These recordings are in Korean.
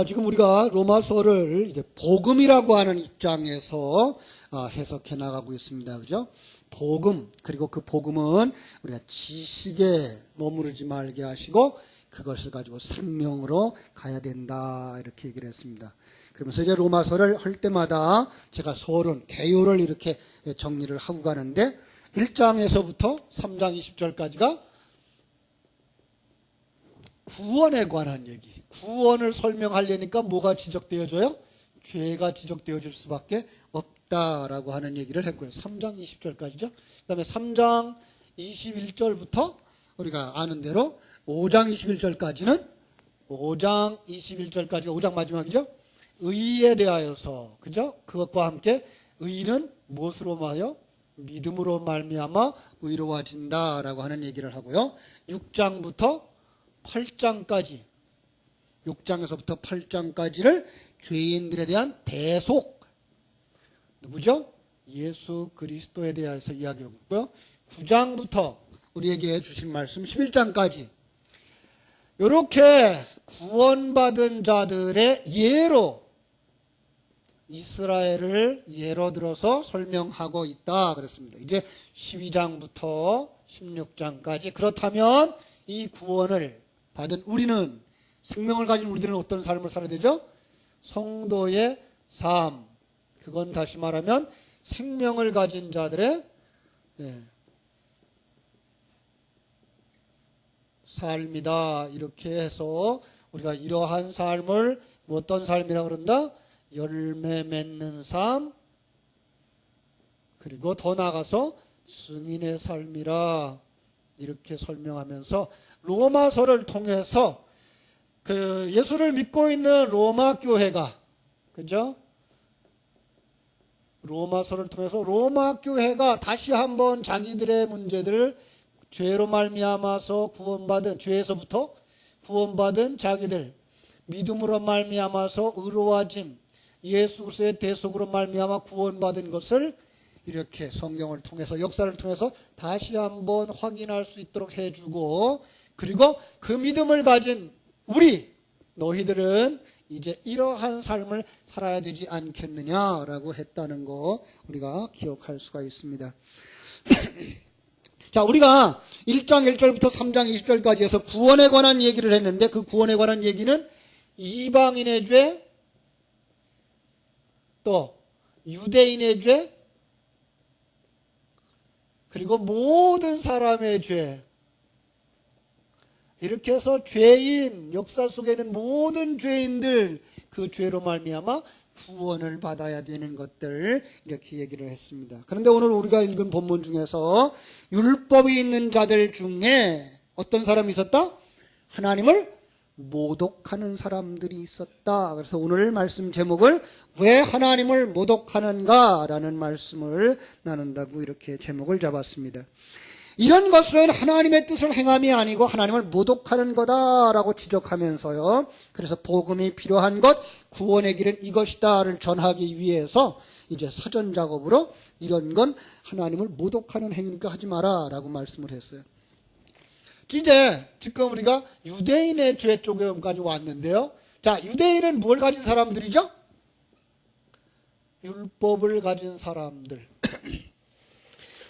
지금 우리가 로마서를 이제 복음이라고 하는 입장에서 해석해 나가고 있습니다. 그죠? 복음, 그리고 그 복음은 우리가 지식에 머무르지 말게 하시고 그것을 가지고 생명으로 가야 된다. 이렇게 얘기를 했습니다. 그러면서 이제 로마서를 할 때마다 제가 서론, 개요를 이렇게 정리를 하고 가는데 1장에서부터 3장 20절까지가 구원에 관한 얘기. 구원을 설명하려니까 뭐가 지적되어져요? 죄가 지적되어질 수밖에 없다라고 하는 얘기를 했고요. 3장 20절까지죠. 그 다음에 3장 21절부터 우리가 아는 대로 5장 21절까지는 5장 마지막이죠. 의에 대하여서, 그죠? 그것과 함께 의는 무엇으로 말해요? 믿음으로 말미암아 의로워진다라고 하는 얘기를 하고요. 6장부터 8장까지 6장에서부터 8장까지를 죄인들에 대한 대속, 누구죠? 예수 그리스도에 대해서 이야기하고 있고요. 9장부터 우리에게 주신 말씀 11장까지 이렇게 구원받은 자들의 예로 이스라엘을 예로 들어서 설명하고 있다 그랬습니다. 이제 12장부터 16장까지 그렇다면 이 구원을 받은 우리는, 생명을 가진 우리들은 어떤 삶을 살아야 되죠? 성도의 삶. 그건 다시 말하면 생명을 가진 자들의 삶이다. 이렇게 해서 우리가 이러한 삶을 어떤 삶이라고 그런다? 열매 맺는 삶, 그리고 더 나아가서 증인의 삶이라 이렇게 설명하면서 로마서를 통해서 그 예수를 믿고 있는 로마 교회가, 그죠? 로마서를 통해서 로마 교회가 다시 한번 자기들의 문제들을 죄로 말미암아서 구원받은, 죄에서부터 구원받은 자기들, 믿음으로 말미암아서 의로워짐, 예수 그리스도의 대속으로 말미암아 구원받은 것을 이렇게 성경을 통해서, 역사를 통해서 다시 한번 확인할 수 있도록 해주고, 그리고 그 믿음을 가진 우리, 너희들은 이제 이러한 삶을 살아야 되지 않겠느냐라고 했다는 거 우리가 기억할 수가 있습니다. 자, 우리가 1장 1절부터 3장 20절까지 해서 구원에 관한 얘기를 했는데, 그 구원에 관한 얘기는 이방인의 죄, 또 유대인의 죄, 그리고 모든 사람의 죄, 이렇게 해서 죄인, 역사 속에 있는 모든 죄인들, 그 죄로 말미암아 구원을 받아야 되는 것들, 이렇게 얘기를 했습니다. 그런데 오늘 우리가 읽은 본문 중에서 율법이 있는 자들 중에 어떤 사람이 있었다? 하나님을 모독하는 사람들이 있었다. 그래서 오늘 말씀 제목을 왜 하나님을 모독하는가 라는 말씀을 나눈다고 이렇게 제목을 잡았습니다. 이런 것은 하나님의 뜻을 행함이 아니고 하나님을 모독하는 거다라고 지적하면서요, 그래서 복음이 필요한 것, 구원의 길은 이것이다를 전하기 위해서 이제 사전 작업으로 이런 건 하나님을 모독하는 행위니까 하지 마라 라고 말씀을 했어요. 이제 지금 우리가 유대인의 죄 쪽에까지 왔는데요. 자, 유대인은 뭘 가진 사람들이죠? 율법을 가진 사람들.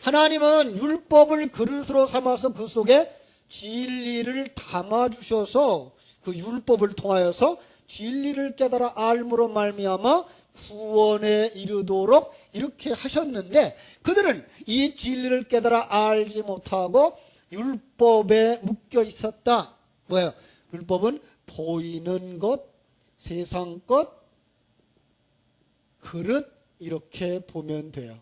하나님은 율법을 그릇으로 삼아서 그 속에 진리를 담아주셔서 그 율법을 통하여서 진리를 깨달아 알므로 말미암아 구원에 이르도록 이렇게 하셨는데, 그들은 이 진리를 깨달아 알지 못하고 율법에 묶여 있었다. 뭐예요? 율법은 보이는 것, 세상 것, 그릇, 이렇게 보면 돼요.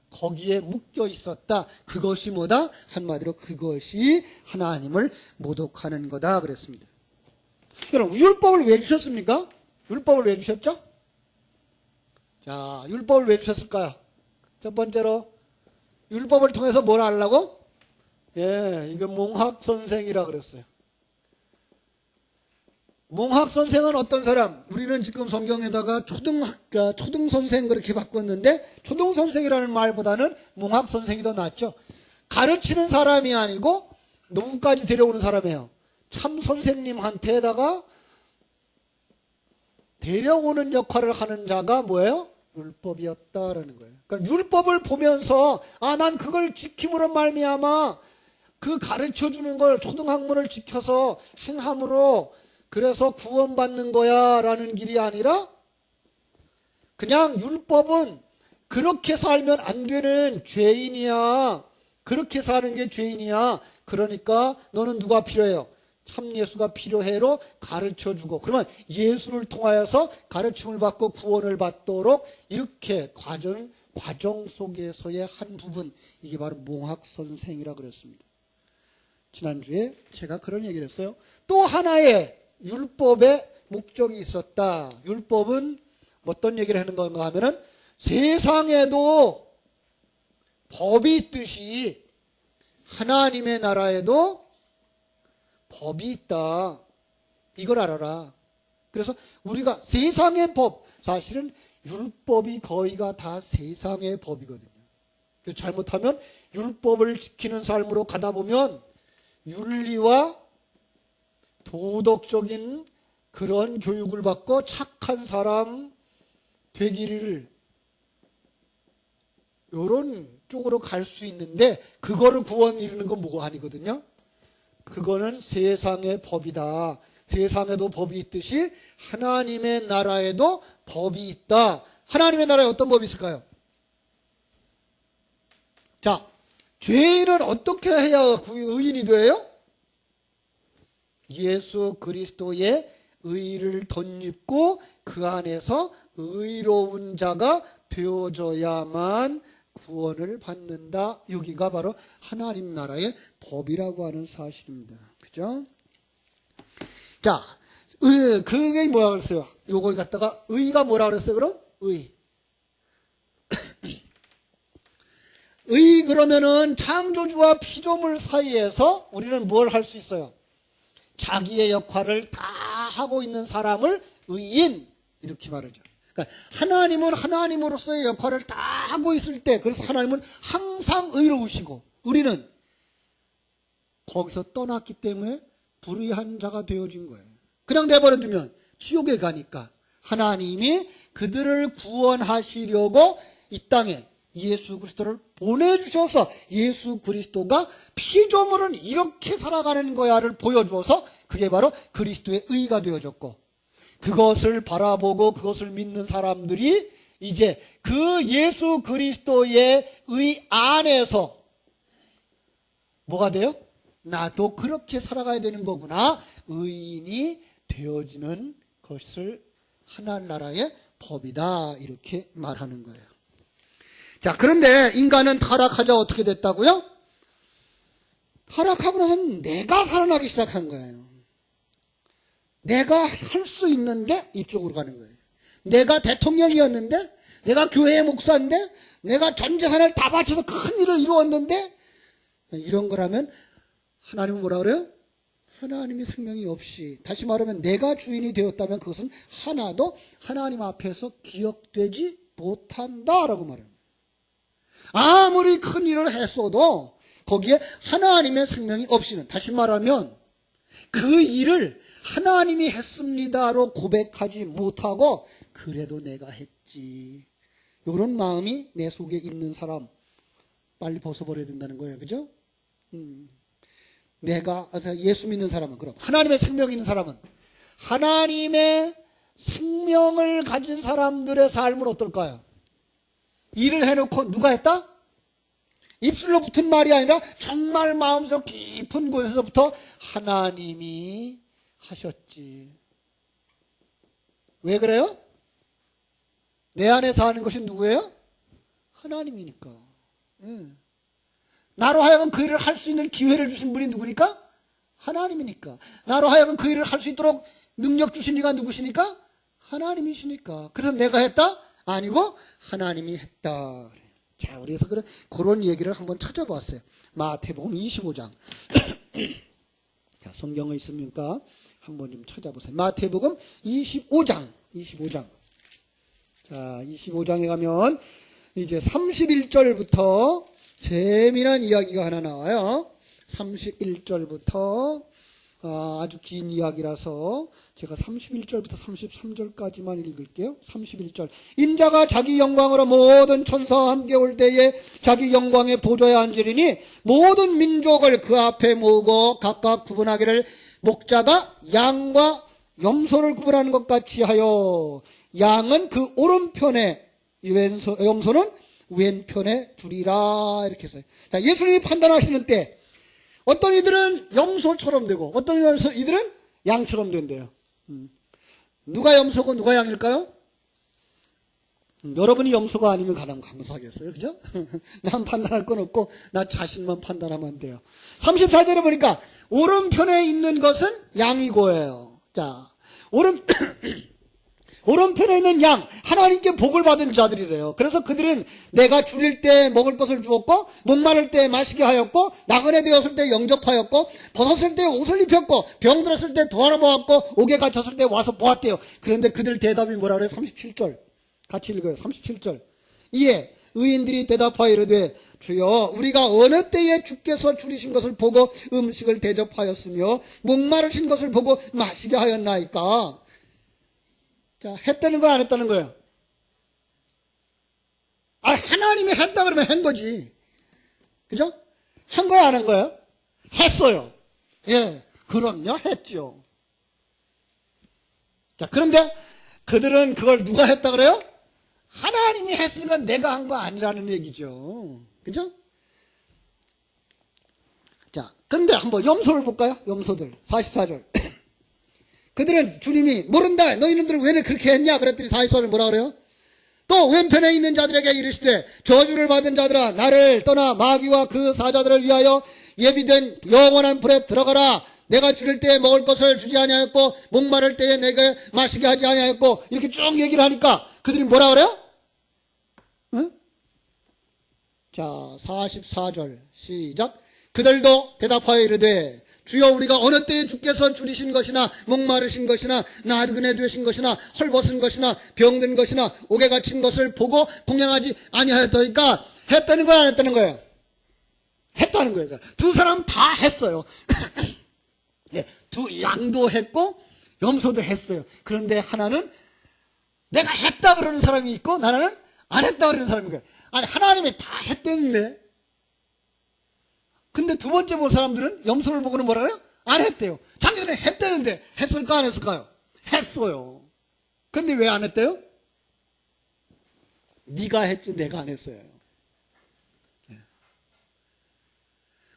거기에 묶여 있었다. 그것이 뭐다? 한마디로 그것이 하나님을 모독하는 거다 그랬습니다. 여러분, 율법을 왜 주셨습니까? 율법을 왜 주셨죠? 자, 율법을 왜 주셨을까요? 첫 번째로 율법을 통해서 뭘 하려고? 이거 몽학 선생이라 그랬어요. 몽학 선생은 어떤 사람? 우리는 지금 성경에다가 초등 선생 그렇게 바꿨는데, 초등 선생이라는 말보다는 몽학 선생이 더 낫죠. 가르치는 사람이 아니고 누구까지 데려오는 사람이에요? 참 선생님한테다가 데려오는 역할을 하는 자가 뭐예요? 율법이었다라는 거예요. 그러니까 율법을 보면서 난 그걸 지킴으로 말미암아 그 가르쳐주는 걸 초등학문을 지켜서 행함으로 그래서 구원받는 거야 라는 길이 아니라 그냥 율법은 그렇게 살면 안 되는 죄인이야. 그렇게 사는 게 죄인이야. 그러니까 너는 누가 필요해요? 참 예수가 필요해로 가르쳐주고 그러면 예수를 통하여서 가르침을 받고 구원을 받도록 이렇게 과정 속에서의 한 부분, 이게 바로 몽학선생이라고 그랬습니다. 지난주에 제가 그런 얘기를 했어요. 또 하나의 율법의 목적이 있었다. 율법은 어떤 얘기를 하는 건가 하면은 세상에도 법이 있듯이 하나님의 나라에도 법이 있다. 이걸 알아라. 그래서 우리가 세상의 법, 사실은 율법이 거의가 다 세상의 법이거든요. 그래서 잘못하면 율법을 지키는 삶으로 가다 보면 윤리와 도덕적인 그런 교육을 받고 착한 사람 되기를 이런 쪽으로 갈 수 있는데 그거를 구원 이루는 건 뭐가 아니거든요. 그거는 세상의 법이다. 세상에도 법이 있듯이 하나님의 나라에도 법이 있다. 하나님의 나라에 어떤 법이 있을까요? 자, 죄인은 어떻게 해야 의인이 돼요? 예수 그리스도의 의를 덧입고 그 안에서 의로운 자가 되어져야만 구원을 받는다. 여기가 바로 하나님 나라의 법이라고 하는 사실입니다. 그죠? 자, 그게 뭐라 그랬어요? 요걸 갖다가 의가 뭐라 그랬어요? 그럼? 의. 의 그러면은 창조주와 피조물 사이에서 우리는 뭘 할 수 있어요? 자기의 역할을 다 하고 있는 사람을 의인 이렇게 말하죠. 그러니까 하나님은 하나님으로서의 역할을 다 하고 있을 때, 그래서 하나님은 항상 의로우시고 우리는 거기서 떠났기 때문에 불의한 자가 되어진 거예요. 그냥 내버려두면 지옥에 가니까 하나님이 그들을 구원하시려고 이 땅에 예수 그리스도를 보내주셔서 예수 그리스도가 피조물은 이렇게 살아가는 거야를 보여주어서 그게 바로 그리스도의 의가 되어졌고, 그것을 바라보고 그것을 믿는 사람들이 이제 그 예수 그리스도의 의 안에서 뭐가 돼요? 나도 그렇게 살아가야 되는 거구나. 의인이 되어지는 것을 하나님 나라의 법이다. 이렇게 말하는 거예요. 자, 그런데 인간은 타락하자 어떻게 됐다고요? 타락하고 나서는 내가 살아나기 시작한 거예요. 내가 할 수 있는데 이쪽으로 가는 거예요. 내가 대통령이었는데, 내가 교회의 목사인데, 내가 전 재산을 다 바쳐서 큰 일을 이루었는데, 이런 거라면 하나님은 뭐라 그래요? 하나님의 생명이 없이, 다시 말하면 내가 주인이 되었다면 그것은 하나도 하나님 앞에서 기억되지 못한다라고 말합니다. 아무리 큰 일을 했어도 거기에 하나님의 생명이 없이는, 다시 말하면 그 일을 하나님이 했습니다로 고백하지 못하고 그래도 내가 했지, 이런 마음이 내 속에 있는 사람 빨리 벗어버려야 된다는 거예요. 그죠? 내가 예수 믿는 사람은, 그럼 하나님의 생명이 있는 사람은, 하나님의 생명을 가진 사람들의 삶은 어떨까요? 일을 해놓고 누가 했다? 입술로 붙은 말이 아니라 정말 마음속 깊은 곳에서부터 하나님이 하셨지. 왜 그래요? 내 안에 사는 것이 누구예요? 하나님이니까. 나로 하여금 그 일을 할 수 있는 기회를 주신 분이 누구니까? 하나님이니까. 나로 하여금 그 일을 할 수 있도록 능력 주신 이가 누구시니까? 하나님이시니까. 그래서 내가 했다? 아니고 하나님이 했다. 자, 그래서 그런 얘기를 한번 찾아봤어요. 마태복음 25장. 자, 성경에 있습니까? 한번 좀 찾아보세요. 마태복음 25장. 자, 25장에 가면 이제 31절부터 재미난 이야기가 하나 나와요. 31절부터 아주 긴 이야기라서 제가 31절부터 33절까지만 읽을게요. 31절. 인자가 자기 영광으로 모든 천사와 함께 올 때에 자기 영광의 보좌에 앉으리니 모든 민족을 그 앞에 모으고 각각 구분하기를 목자가 양과 염소를 구분하는 것 같이 하여 양은 그 오른편에 염소는 왼편에 두리라 이렇게 했어요. 자, 예수님이 판단하시는 때 어떤 이들은 염소처럼 되고 어떤 이들은 양처럼 된대요. 누가 염소고 누가 양일까요? 여러분이 염소가 아니면 가장 감사하겠어요. 그죠? 난 판단할 건 없고 나 자신만 판단하면 돼요. 34절에 보니까 오른편에 있는 것은 양이고예요. 자, 오른편에 있는 양, 하나님께 복을 받은 자들이래요. 그래서 그들은 내가 줄일 때 먹을 것을 주었고 목마를 때 마시게 하였고 나그네 되었을 때 영접하였고 벗었을 때 옷을 입혔고 병들었을 때 도와러 모았고 옥에 갇혔을 때 와서 보았대요. 그런데 그들 대답이 뭐라 그래요? 37절 같이 읽어요. 37절. 이에 의인들이 대답하여 이르되 주여 우리가 어느 때에 주께서 줄이신 것을 보고 음식을 대접하였으며 목마르신 것을 보고 마시게 하였나이까. 자, 했다는 거야, 안 했다는 거예요? 하나님이 했다 그러면 한 거지. 그죠? 한 거야, 안 한 거예요? 했어요. 예, 그럼요, 했죠. 자, 그런데 그들은 그걸 누가 했다 그래요? 하나님이 했으니까 내가 한 거 아니라는 얘기죠. 그죠? 자, 근데 한번 염소를 볼까요? 염소들. 44절. 그들은 주님이 모른다. 너희들 왜 그렇게 했냐? 그랬더니 44절 뭐라 그래요? 또 왼편에 있는 자들에게 이르시되 저주를 받은 자들아 나를 떠나 마귀와 그 사자들을 위하여 예비된 영원한 불에 들어가라. 내가 줄일 때에 먹을 것을 주지 아니하였고 목마를 때에 내게 마시게 하지 아니하였고 이렇게 쭉 얘기를 하니까 그들이 뭐라 그래요? 응? 자, 44절 시작. 그들도 대답하여 이르되 주여 우리가 어느 때에 주께서 줄이신 것이나 목마르신 것이나 나그네 되신 것이나 헐벗은 것이나 병든 것이나 옥에 갇힌 것을 보고 공양하지 아니하였더니까. 했다는 거야, 안 했다는 거예요? 했다는 거예요. 두 사람 다 했어요. 네, 양도 했고 염소도 했어요. 그런데 하나는 내가 했다 그러는 사람이 있고 나는 안 했다 그러는 사람이 있어요. 아니, 하나님이 다 했대는데. 근데 두 번째 본 사람들은 염소를 보고는 뭐라 그래요? 안 했대요. 자기 전에 했다는데 했을까 안 했을까요? 했어요. 근데 왜 안 했대요? 네가 했지 내가 안 했어요.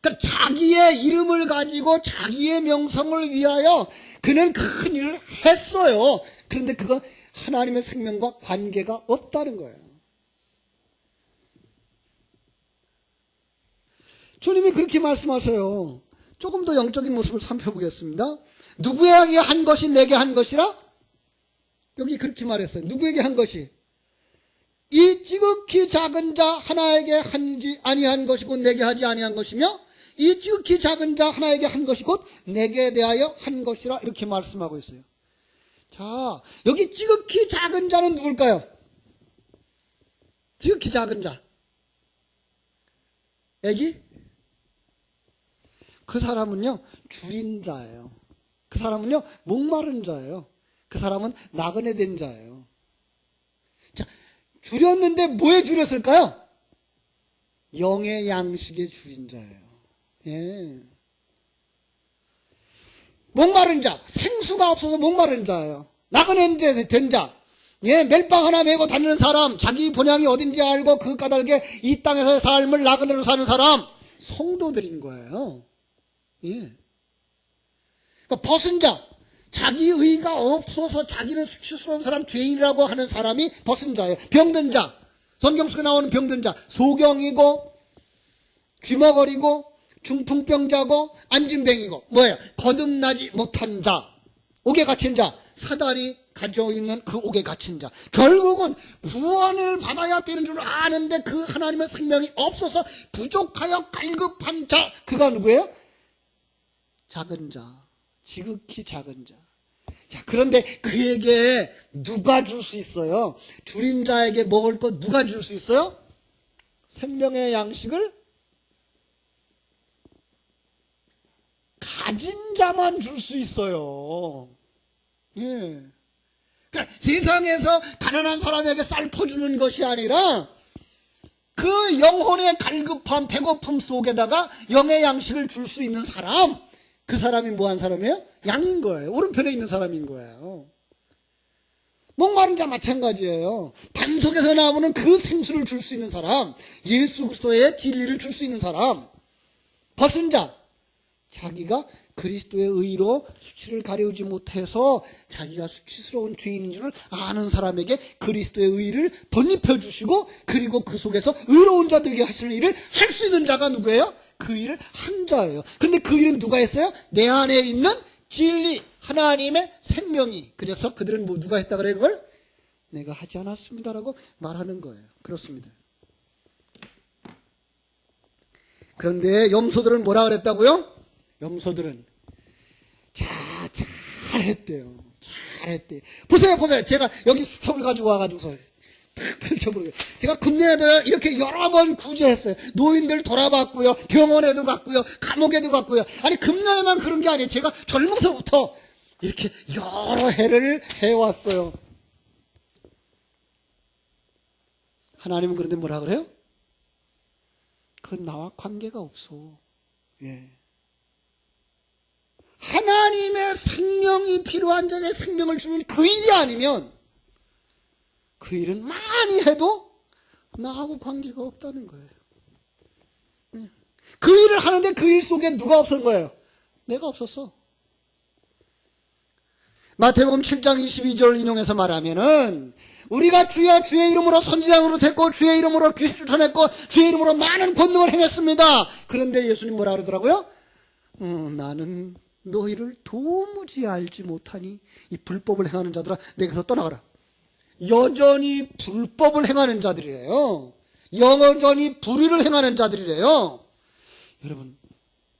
그러니까 자기의 이름을 가지고 자기의 명성을 위하여 그는 큰 일을 했어요. 그런데 그거 하나님의 생명과 관계가 없다는 거예요. 주님이 그렇게 말씀하세요. 조금 더 영적인 모습을 살펴보겠습니다. 누구에게 한 것이 내게 한 것이라? 여기 그렇게 말했어요. 누구에게 한 것이? 이 지극히 작은 자 하나에게 한지 아니한 것이 곧 내게 하지 아니한 것이며 이 지극히 작은 자 하나에게 한 것이 곧 내게 대하여 한 것이라 이렇게 말씀하고 있어요. 자, 여기 지극히 작은 자는 누굴까요? 지극히 작은 자. 애기? 그 사람은요, 줄인 자예요. 그 사람은요, 목마른 자예요. 그 사람은 나그네 된 자예요. 자, 줄였는데 뭐에 줄였을까요? 영의 양식에 줄인 자예요. 예. 목마른 자, 생수가 없어서 목마른 자예요. 나그네 된 자, 예, 멜빵 하나 메고 다니는 사람, 자기 본향이 어딘지 알고 그 까닭에 이 땅에서의 삶을 나그네로 사는 사람, 성도들인 거예요. 예. 그러니까 벗은 자, 자기 의가 없어서 자기는 수치스러운 사람, 죄인이라고 하는 사람이 벗은 자예요. 병든 자, 성경 속에 나오는 병든 자, 소경이고 귀머거리고 중풍병자고 안진뱅이고 뭐예요? 거듭나지 못한 자, 옥에 갇힌 자, 사단이 가지고 있는 그 옥에 갇힌 자, 결국은 구원을 받아야 되는 줄 아는데 그 하나님의 생명이 없어서 부족하여 갈급한 자, 그가 누구예요? 작은 자, 지극히 작은 자. 자, 그런데 그에게 누가 줄 수 있어요? 줄인 자에게 먹을 것 누가 줄 수 있어요? 생명의 양식을 가진 자만 줄 수 있어요. 예. 그러니까 세상에서 가난한 사람에게 쌀 퍼주는 것이 아니라 그 영혼의 갈급함, 배고픔 속에다가 영의 양식을 줄 수 있는 사람, 그 사람이 뭐한 사람이에요? 양인 거예요. 오른편에 있는 사람인 거예요. 목마른 자 마찬가지예요. 반석에서 나오는 그 생수를 줄 수 있는 사람, 예수 그리스도의 진리를 줄 수 있는 사람, 벗은 자, 자기가 그리스도의 의로 수치를 가려우지 못해서 자기가 수치스러운 죄인인 줄 아는 사람에게 그리스도의 의를 덧입혀 주시고, 그리고 그 속에서 의로운 자 되게 하시는 일을 할 수 있는 자가 누구예요? 그 일을 한 자예요. 그런데 그 일은 누가 했어요? 내 안에 있는 진리, 하나님의 생명이. 그래서 그들은 뭐 누가 했다 그래요? 그걸 내가 하지 않았습니다라고 말하는 거예요. 그렇습니다. 그런데 염소들은 뭐라 그랬다고요? 염소들은 잘했대요. 잘했대. 보세요. 제가 여기 수첩을 가지고 와가지고서 탁 펼쳐보게. 제가 금년에도 이렇게 여러 번 구제했어요. 노인들 돌아봤고요. 병원에도 갔고요. 감옥에도 갔고요. 아니, 금년에만 그런 게 아니에요. 제가 젊어서부터 이렇게 여러 해를 해왔어요. 하나님은 그런데 뭐라 그래요? 그건 나와 관계가 없어. 예. 하나님의 생명이 필요한 자에게 생명을 주는 그 일이 아니면 그 일은 많이 해도 나하고 관계가 없다는 거예요. 그 일을 하는데 그 일 속에 누가 없었던 거예요? 내가 없었어. 마태복음 7장 22절 인용해서 말하면은 우리가 주의 이름으로 선지자로 됐고 주의 이름으로 귀신 쫓아냈고 주의 이름으로 많은 권능을 행했습니다. 그런데 예수님 뭐라 그러더라고요? 나는 너희를 도무지 알지 못하니 이 불법을 행하는 자들아 내게서 떠나가라. 여전히 불법을 행하는 자들이래요. 여전히 불의를 행하는 자들이래요. 여러분,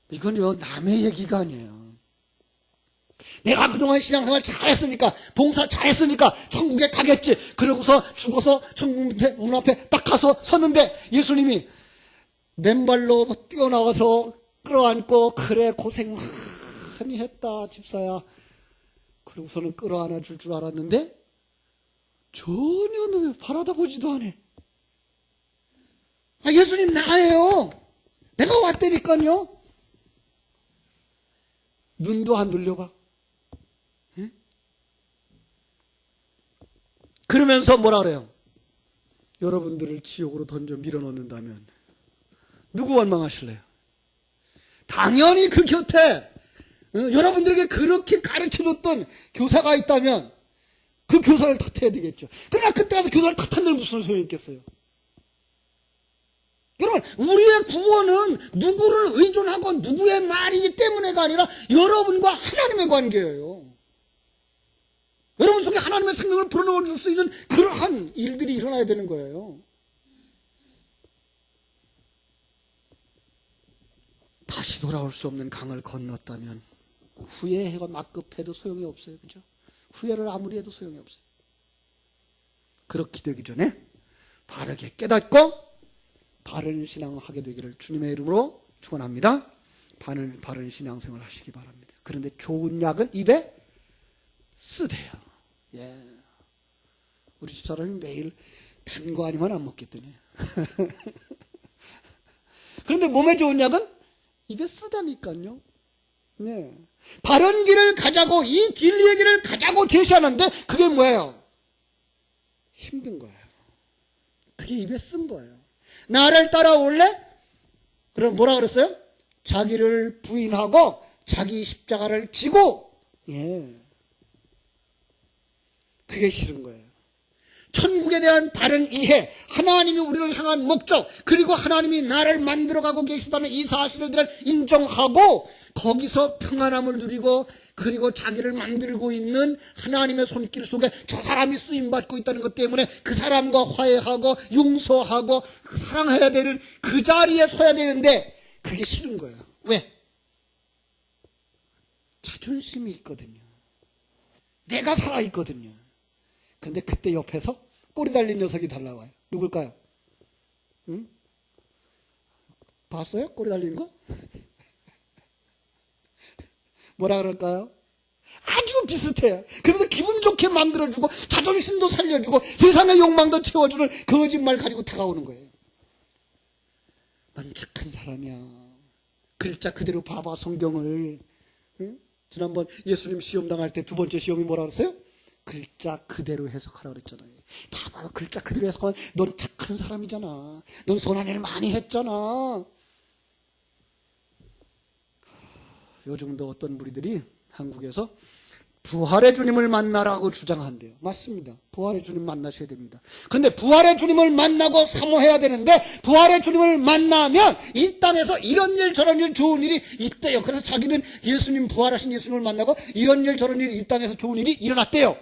이건요 남의 얘기가 아니에요. 내가 그동안 신앙생활 잘했으니까, 봉사 잘했으니까 천국에 가겠지. 그러고서 죽어서 천국 문 앞에 딱 가서 섰는데 예수님이 맨발로 뛰어나와서 끌어안고, 그래 고생 많이 했다 집사야. 그러고서는 끌어안아 줄 알았는데 전혀 바라다 보지도 않아. 예수님 나예요. 내가 왔다니까요. 눈도 안 돌려봐. 응? 그러면서 뭐라 그래요? 여러분들을 지옥으로 던져 밀어넣는다면 누구 원망하실래요? 당연히 그 곁에 여러분들에게 그렇게 가르쳐줬던 교사가 있다면 그 교사를 탓해야 되겠죠. 그러나 그때 가서 교사를 탓한들 무슨 소용이 있겠어요? 여러분, 우리의 구원은 누구를 의존하고 누구의 말이기 때문에가 아니라 여러분과 하나님의 관계예요. 여러분 속에 하나님의 생명을 불어넣어 줄 수 있는 그러한 일들이 일어나야 되는 거예요. 다시 돌아올 수 없는 강을 건넜다면 후회해가 막급해도 소용이 없어요. 그죠? 후회를 아무리 해도 소용이 없어요. 그렇게 되기 전에 바르게 깨닫고 바른 신앙하게 되기를 주님의 이름으로 축원합니다. 바른 신앙생활 하시기 바랍니다. 그런데 좋은 약은 입에 쓰대요. 예. 우리 집사람이 매일 단 거 아니면 안 먹겠더니. 그런데 몸에 좋은 약은 입에 쓰다니까요. 네. 바른 길을 가자고, 이 진리의 길을 가자고 제시하는데 그게 뭐예요? 힘든 거예요. 그게 입에 쓴 거예요. 나를 따라올래? 그럼 뭐라 그랬어요? 자기를 부인하고 자기 십자가를 지고, 예. 그게 싫은 거예요. 천국에 대한 바른 이해, 하나님이 우리를 향한 목적, 그리고 하나님이 나를 만들어가고 계시다는 이 사실을 인정하고 거기서 평안함을 누리고, 그리고 자기를 만들고 있는 하나님의 손길 속에 저 사람이 쓰임받고 있다는 것 때문에 그 사람과 화해하고 용서하고 사랑해야 되는 그 자리에 서야 되는데 그게 싫은 거예요. 왜? 자존심이 있거든요. 내가 살아있거든요. 근데 그때 옆에서 꼬리 달린 녀석이 달라와요. 누굴까요? 응? 봤어요? 꼬리 달린 거? 뭐라 그럴까요? 아주 비슷해요. 그러면서 기분 좋게 만들어주고 자존심도 살려주고 세상의 욕망도 채워주는 거짓말 가지고 다가오는 거예요. 넌 착한 사람이야. 글자 그대로 봐봐 성경을. 응? 지난번 예수님 시험 당할 때 두 번째 시험이 뭐라 그랬어요? 글자 그대로 해석하라 그랬잖아요. 봐봐 글자 그대로 해석하면 넌 착한 사람이잖아. 넌 선한 일을 많이 했잖아. 요즘도 어떤 무리들이 한국에서 부활의 주님을 만나라고 주장한대요. 맞습니다. 부활의 주님 만나셔야 됩니다. 그런데 부활의 주님을 만나고 사모해야 되는데 부활의 주님을 만나면 이 땅에서 이런 일 저런 일 좋은 일이 있대요. 그래서 자기는 예수님 부활하신 예수님을 만나고 이런 일 저런 일이 이 땅에서 좋은 일이 일어났대요.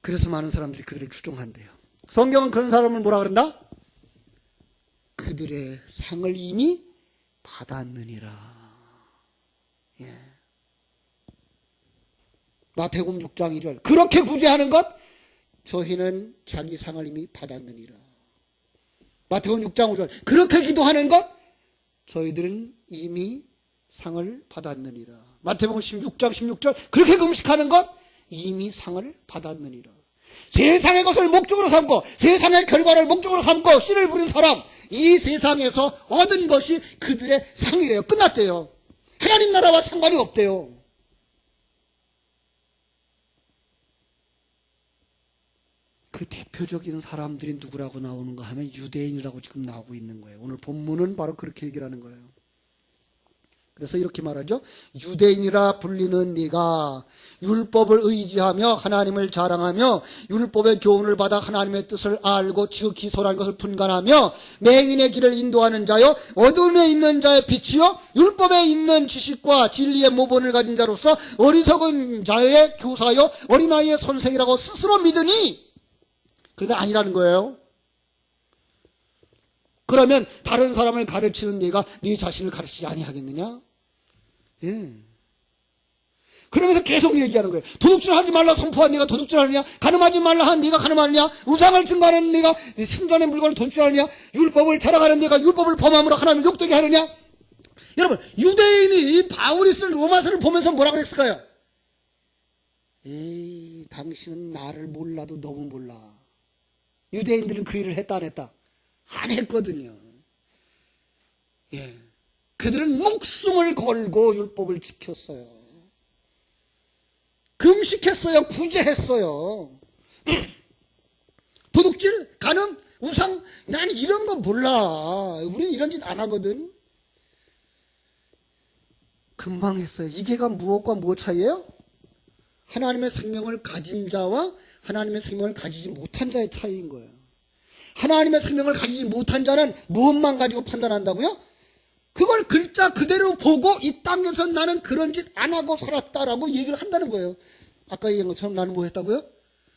그래서 많은 사람들이 그들을 추종한대요. 성경은 그런 사람을 뭐라 그런다? 그들의 상을 이미 받았느니라. 예. 마태복음 6장 2절 그렇게 구제하는 것 저희는 자기 상을 이미 받았느니라. 마태복음 6장 5절 그렇게 기도하는 것 저희들은 이미 상을 받았느니라. 마태복음 16장 16절 그렇게 금식하는 것 이미 상을 받았느니라. 세상의 것을 목적으로 삼고 세상의 결과를 목적으로 삼고 씨를 부린 사람 이 세상에서 얻은 것이 그들의 상이래요. 끝났대요. 하나님 나라와 상관이 없대요. 그 대표적인 사람들이 누구라고 나오는가 하면 유대인이라고 지금 나오고 있는 거예요. 오늘 본문은 바로 그렇게 얘기를 하는 거예요. 그래서 이렇게 말하죠. 유대인이라 불리는 네가 율법을 의지하며 하나님을 자랑하며 율법의 교훈을 받아 하나님의 뜻을 알고 지극히 선한 것을 분간하며 맹인의 길을 인도하는 자요 어둠에 있는 자의 빛이요 율법에 있는 지식과 진리의 모본을 가진 자로서 어리석은 자의 교사요 어린아이의 선생이라고 스스로 믿으니 그런데 아니라는 거예요. 그러면 다른 사람을 가르치는 네가 네 자신을 가르치지 아니하겠느냐? 예. 그러면서 계속 얘기하는 거예요. 도둑질하지 말라 선포한 네가 도둑질하느냐? 가늠하지 말라 한 네가 가늠하느냐? 우상을 증거하는 네가 신전의 물건을 도둑질하느냐? 율법을 자랑하는 네가 율법을 범함으로 하나님을 욕되게 하느냐? 여러분 유대인이 바울이 쓴 로마서를 보면서 뭐라 그랬을까요? 에이 당신은 나를 몰라도 너무 몰라. 유대인들은 그 일을 했다 안 했다? 안 했거든요. 예. 그들은 목숨을 걸고 율법을 지켰어요. 금식했어요. 구제했어요. 도둑질, 간음, 우상, 난 이런 거 몰라. 우리는 이런 짓 안 하거든. 금방 했어요. 이게가 무엇과 무엇 차이예요? 하나님의 생명을 가진 자와 하나님의 생명을 가지지 못한 자의 차이인 거예요. 하나님의 생명을 가지지 못한 자는 무엇만 가지고 판단한다고요? 그걸 글자 그대로 보고 이 땅에서 나는 그런 짓 안 하고 살았다라고 얘기를 한다는 거예요. 아까 얘기한 것처럼 나는 뭐 했다고요?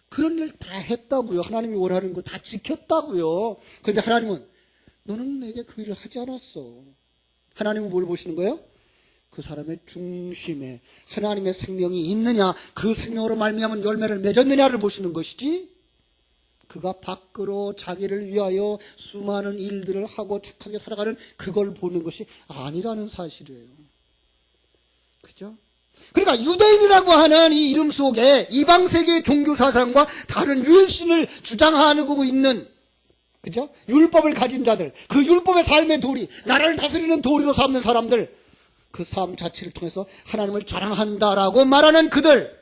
그런 일 다 했다고요. 하나님이 원하는 거 다 지켰다고요. 그런데 하나님은 너는 내게 그 일을 하지 않았어. 하나님은 뭘 보시는 거예요? 그 사람의 중심에 하나님의 생명이 있느냐, 그 생명으로 말미암은 열매를 맺었느냐를 보시는 것이지, 그가 밖으로 자기를 위하여 수많은 일들을 하고 착하게 살아가는 그걸 보는 것이 아니라는 사실이에요. 그죠? 그러니까 유대인이라고 하는 이 이름 속에 이방 세계의 종교 사상과 다른 유일신을 주장하고 있는, 그죠? 율법을 가진 자들, 그 율법의 삶의 도리, 나라를 다스리는 도리로 삼는 사람들, 그 삶 자체를 통해서 하나님을 자랑한다라고 말하는 그들,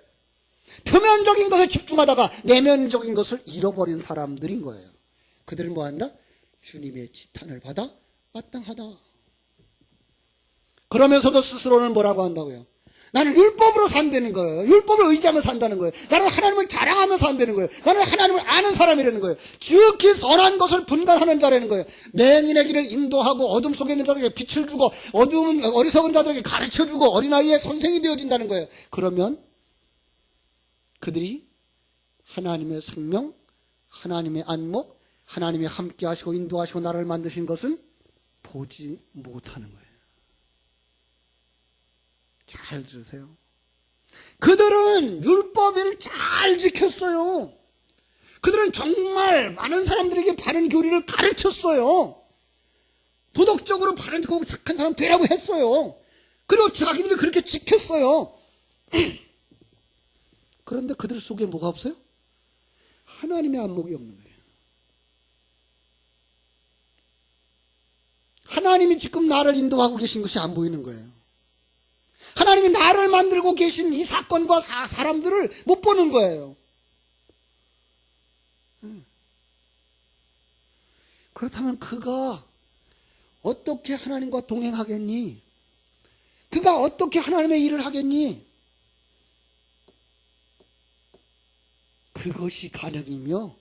표면적인 것에 집중하다가 내면적인 것을 잃어버린 사람들인 거예요. 그들은 뭐한다? 주님의 지탄을 받아 마땅하다. 그러면서도 스스로는 뭐라고 한다고요? 나는 율법으로 산다는 거예요. 율법을 의지하며 산다는 거예요. 나는 하나님을 자랑하면서 산다는 거예요. 나는 하나님을 아는 사람이라는 거예요. 지극히 선한 것을 분간하는 자라는 거예요. 맹인의 길을 인도하고 어둠 속에 있는 자들에게 빛을 주고 어리석은 자들에게 가르쳐주고 어린아이의 선생이 되어진다는 거예요. 그러면 그들이 하나님의 생명, 하나님의 안목, 하나님이 함께 하시고 인도하시고 나라를 만드신 것은 보지 못하는 거예요. 잘 들으세요. 그들은 율법을 잘 지켰어요. 그들은 정말 많은 사람들에게 바른 교리를 가르쳤어요. 도덕적으로 바른 착한 사람 되라고 했어요. 그리고 자기들이 그렇게 지켰어요. 그런데 그들 속에 뭐가 없어요? 하나님의 안목이 없는 거예요. 하나님이 지금 나를 인도하고 계신 것이 안 보이는 거예요. 하나님이 나를 만들고 계신 이 사건과 사람들을 못 보는 거예요. 그렇다면 그가 어떻게 하나님과 동행하겠니? 그가 어떻게 하나님의 일을 하겠니? 그것이 간음이며,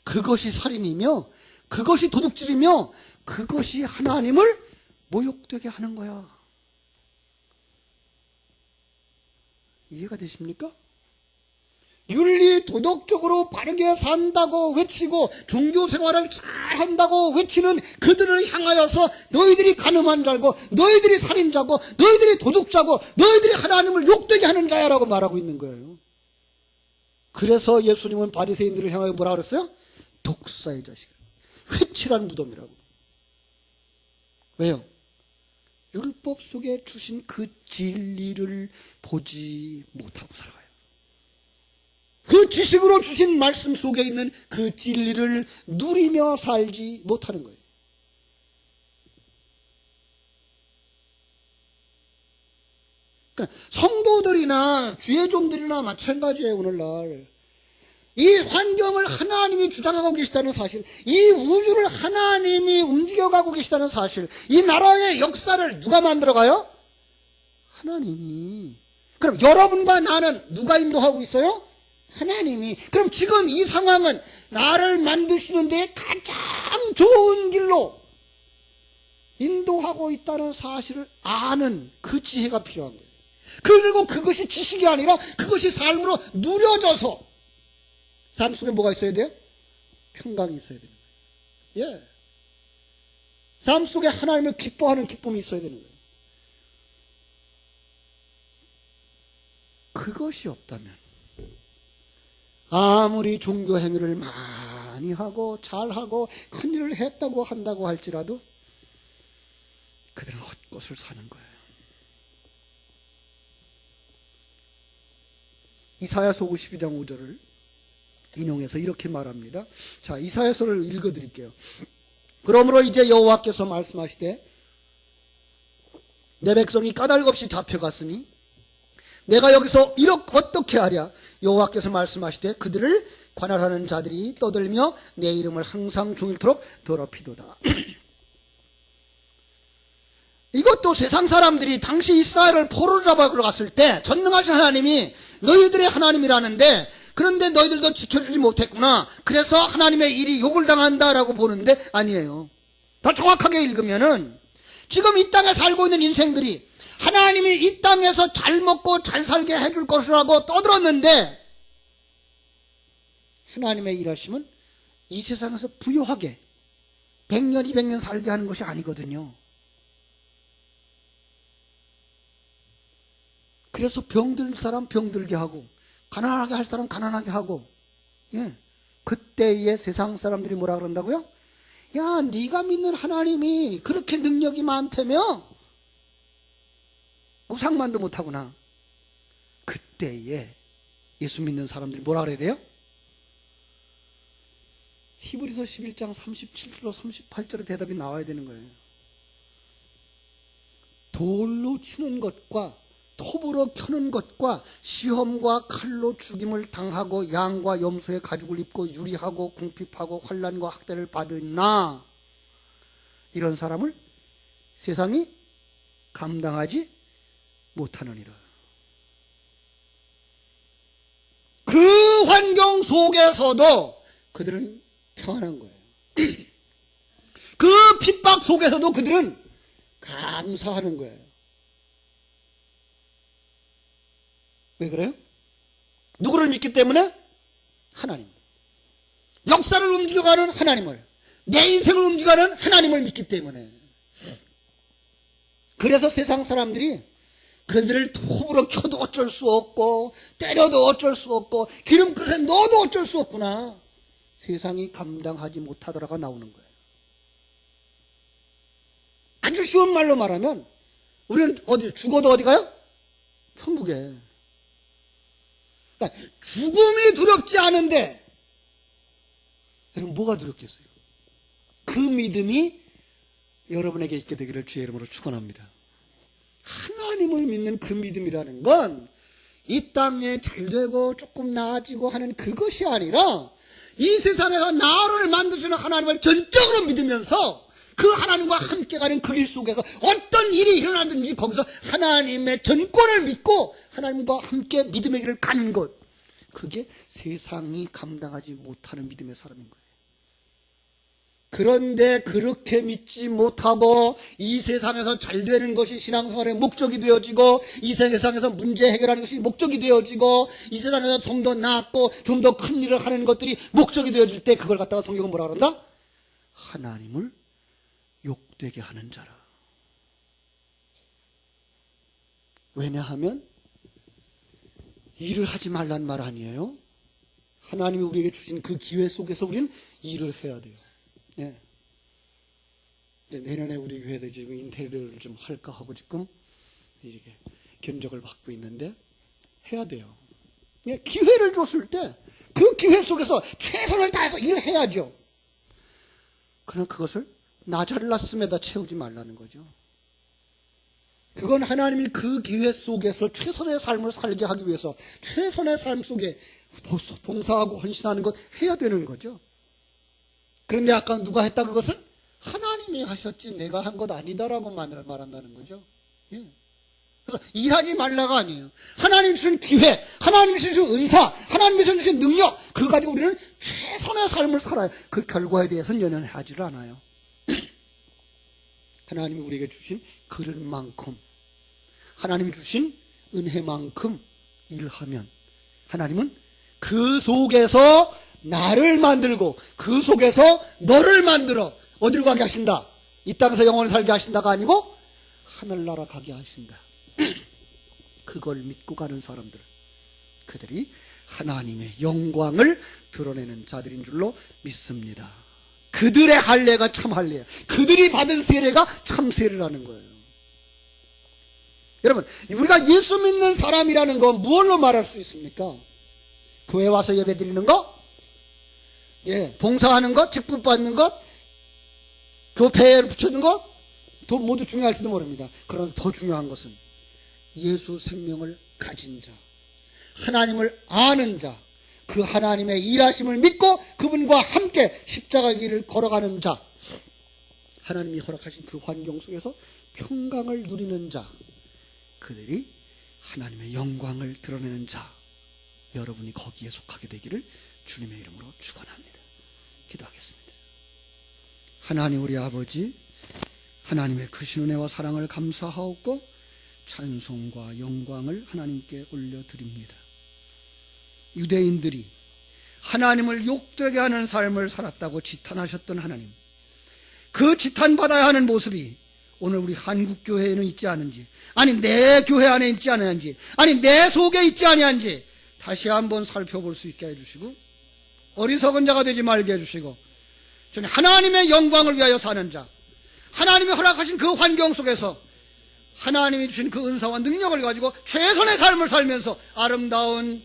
그것이 살인이며, 그것이 도둑질이며, 그것이 하나님을 모욕되게 하는 거야. 이해가 되십니까? 윤리 도덕적으로 바르게 산다고 외치고 종교 생활을 잘 한다고 외치는 그들을 향하여서 너희들이 간음한 자고, 너희들이 살인자고, 너희들이 도둑자고, 너희들이 하나님을 욕되게 하는 자야라고 말하고 있는 거예요. 그래서 예수님은 바리새인들을 향하여 뭐라 그랬어요? 독사의 자식, 회칠한 무덤이라고. 왜요? 율법 속에 주신 그 진리를 보지 못하고 살아가요. 그 지식으로 주신 말씀 속에 있는 그 진리를 누리며 살지 못하는 거예요. 그러니까 성도들이나 주의 종들이나 마찬가지예요. 오늘날 이 환경을 하나님이 주장하고 계시다는 사실, 이 우주를 하나님이 움직여가고 계시다는 사실, 이 나라의 역사를 누가 만들어가요? 하나님이. 그럼 여러분과 나는 누가 인도하고 있어요? 하나님이. 그럼 지금 이 상황은 나를 만드시는 데 가장 좋은 길로 인도하고 있다는 사실을 아는 그 지혜가 필요한 거예요. 그리고 그것이 지식이 아니라 그것이 삶으로 누려져서 삶 속에 뭐가 있어야 돼요? 평강이 있어야 되는 거예요. 예. 삶 속에 하나님을 기뻐하는 기쁨이 있어야 되는 거예요. 그것이 없다면 아무리 종교 행위를 많이 하고 잘하고 큰일을 했다고 한다고 할지라도 그들은 헛것을 사는 거예요. 이사야서 52장 5절을 인용해서 이렇게 말합니다. 자, 이사야서를 읽어드릴게요. 그러므로 이제 여호와께서 말씀하시되 내 백성이 까닭없이 잡혀갔으니 내가 여기서 어떻게 하랴. 여호와께서 말씀하시되 그들을 관할하는 자들이 떠들며 내 이름을 항상 종일토록 더럽히도다. 이것도 세상 사람들이 당시 이스라엘을 포로로 잡아 들어갔을 때 전능하신 하나님이 너희들의 하나님이라는데, 그런데 너희들도 지켜주지 못했구나, 그래서 하나님의 일이 욕을 당한다라고 보는데 아니에요. 더 정확하게 읽으면은 지금 이 땅에 살고 있는 인생들이 하나님이 이 땅에서 잘 먹고 잘 살게 해줄 것이라고 떠들었는데, 하나님의 일하심은 이 세상에서 부유하게 100년 200년 살게 하는 것이 아니거든요. 그래서 병들 사람 병들게 하고 가난하게 할 사람 가난하게 하고, 예, 그때의 세상 사람들이 뭐라 그런다고요? 야, 네가 믿는 하나님이 그렇게 능력이 많다며 우상만도 못하구나. 그때에 예수 믿는 사람들이 뭐라 그래야 돼요? 히브리서 11장 37절 38절의 대답이 나와야 되는 거예요. 돌로 치는 것과 톱으로 켜는 것과 시험과 칼로 죽임을 당하고 양과 염소의 가죽을 입고 유리하고 궁핍하고 환난과 학대를 받으나 이런 사람을 세상이 감당하지 못하느니라. 그 환경 속에서도 그들은 평안한 거예요. 그 핍박 속에서도 그들은 감사하는 거예요. 왜 그래요? 누구를 믿기 때문에? 하나님. 역사를 움직여가는 하나님을, 내 인생을 움직여가는 하나님을 믿기 때문에. 그래서 세상 사람들이 그들을 톱으로 켜도 어쩔 수 없고 때려도 어쩔 수 없고 기름그릇에 넣어도 어쩔 수 없구나, 세상이 감당하지 못하더라가 나오는 거예요. 아주 쉬운 말로 말하면 우리는 죽어도 어디 가요? 천국에. 그러니까 죽음이 두렵지 않은데 여러분 뭐가 두렵겠어요? 그 믿음이 여러분에게 있게 되기를 주의 이름으로 축원합니다. 하나님을 믿는 그 믿음이라는 건 이 땅에 잘되고 조금 나아지고 하는 그것이 아니라 이 세상에서 나를 만드시는 하나님을 전적으로 믿으면서 그 하나님과 함께 가는 그 길 속에서 어떤 일이 일어나든지 거기서 하나님의 전권을 믿고 하나님과 함께 믿음의 길을 가는 것, 그게 세상이 감당하지 못하는 믿음의 사람인 거예요. 그런데 그렇게 믿지 못하고 이 세상에서 잘 되는 것이 신앙생활의 목적이 되어지고 이 세상에서 문제 해결하는 것이 목적이 되어지고 이 세상에서 좀 더 낫고 좀 더 큰 일을 하는 것들이 목적이 되어질 때 그걸 갖다가 성경은 뭐라 그런다? 하나님을 욕되게 하는 자라. 왜냐하면 일을 하지 말란 말 아니에요. 하나님이 우리에게 주신 그 기회 속에서 우리는 일을 해야 돼요. 예. 이제 내년에 우리 교회도 지금 인테리어를 좀 할까 하고 지금 이렇게 견적을 받고 있는데 해야 돼요. 예. 기회를 줬을 때 그 기회 속에서 최선을 다해서 일을 해야죠. 그러나 그것을 나 잘났음에다 채우지 말라는 거죠. 그건 하나님이 그 기회 속에서 최선의 삶을 살게 하기 위해서 최선의 삶 속에 봉사하고 헌신하는 것 해야 되는 거죠. 그런데 아까 누가 했다 그것을? 하나님이 하셨지 내가 한 것 아니다라고 말한다는 거죠. 예. 그래서 일하지 말라가 아니에요. 하나님 주신 기회, 하나님 주신 은사, 하나님 주신 능력, 그걸 가지고 우리는 최선의 삶을 살아요. 그 결과에 대해서는 연연하지를 않아요. 하나님이 우리에게 주신 그릇만큼, 하나님이 주신 은혜만큼 일하면 하나님은 그 속에서 나를 만들고 그 속에서 너를 만들어 어디로 가게 하신다? 이 땅에서 영원히 살게 하신다가 아니고 하늘나라 가게 하신다. 그걸 믿고 가는 사람들, 그들이 하나님의 영광을 드러내는 자들인 줄로 믿습니다. 그들의 할례가 참 할례예요. 그들이 받은 세례가 참 세례라는 거예요. 여러분, 우리가 예수 믿는 사람이라는 건 무엇로 말할 수 있습니까? 교회 와서 예배 드리는 거? 예, 봉사하는 것, 직분 받는 것, 교회를 붙여준 것, 모두 중요할지도 모릅니다. 그러나 더 중요한 것은 예수 생명을 가진 자, 하나님을 아는 자, 그 하나님의 일하심을 믿고 그분과 함께 십자가 길을 걸어가는 자, 하나님이 허락하신 그 환경 속에서 평강을 누리는 자, 그들이 하나님의 영광을 드러내는 자, 여러분이 거기에 속하게 되기를 주님의 이름으로 축원합니다. 기도하겠습니다. 하나님 우리 아버지, 하나님의 크신 은혜와 사랑을 감사하옵고 찬송과 영광을 하나님께 올려드립니다. 유대인들이 하나님을 욕되게 하는 삶을 살았다고 지탄하셨던 하나님, 그 지탄받아야 하는 모습이 오늘 우리 한국교회에는 있지 않은지, 아니 내 교회 안에 있지 않은지, 아니 내 속에 있지 아니한지 다시 한번 살펴볼 수 있게 해주시고 어리석은 자가 되지 말게 해주시고 저는 하나님의 영광을 위하여 사는 자, 하나님이 허락하신 그 환경 속에서 하나님이 주신 그 은사와 능력을 가지고 최선의 삶을 살면서 아름다운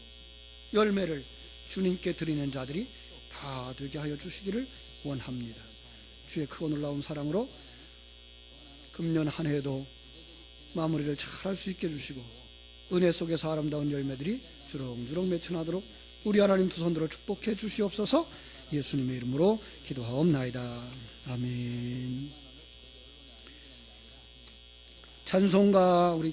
열매를 주님께 드리는 자들이 다 되게 하여 주시기를 원합니다. 주의 크고 놀라운 사랑으로 금년 한 해도 마무리를 잘 할 수 있게 해주시고 은혜 속에서 아름다운 열매들이 주렁주렁 맺혀나도록 우리 하나님 두 손들어 축복해 주시옵소서. 예수님의 이름으로 기도하옵나이다. 아멘. 찬송가 우리